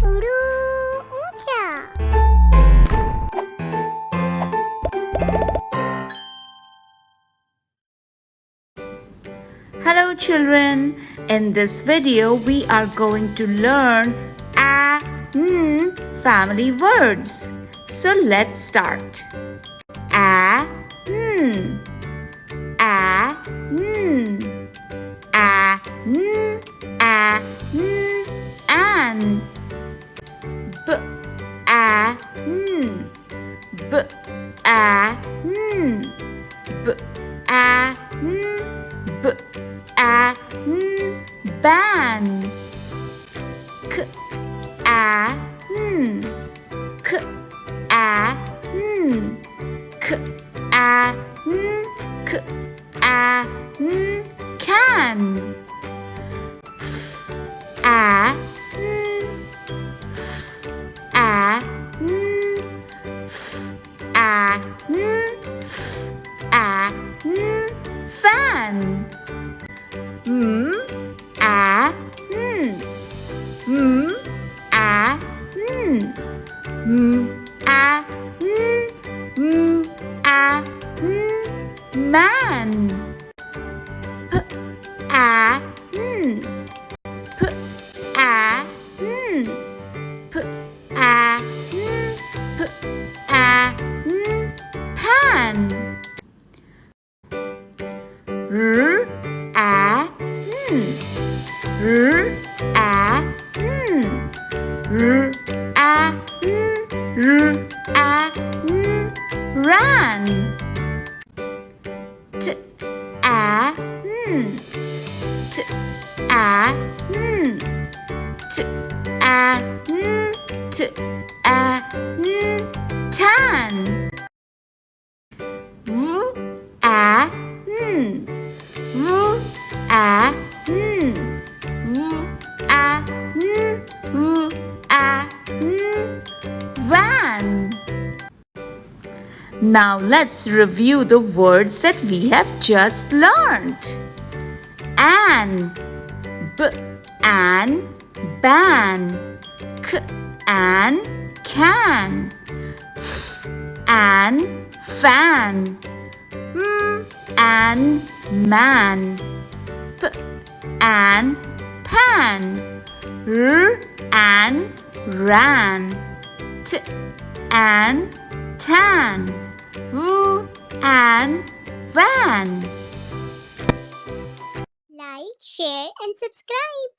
उड़ू ऊंचा। Hello children, in this video we are going to learn family words. So let's start. A n a n a n a n an b a n b a n b a n b a n ban k a n k a n k a n k a n can f a n f a n f a n f a n fan m a n m a n m a n m a n man p a n p a n p a n p a n pan r a n r a n r a n r a n ran t a n t a n t a n t a n tan w a n w a n w a n w a n van. Now let's review the words that we have just learned. An, b an, ban, k an, can, f an, fan, m an, man, p an, pan, r an, ran, t an, tan, w an, van. Like, share and subscribe.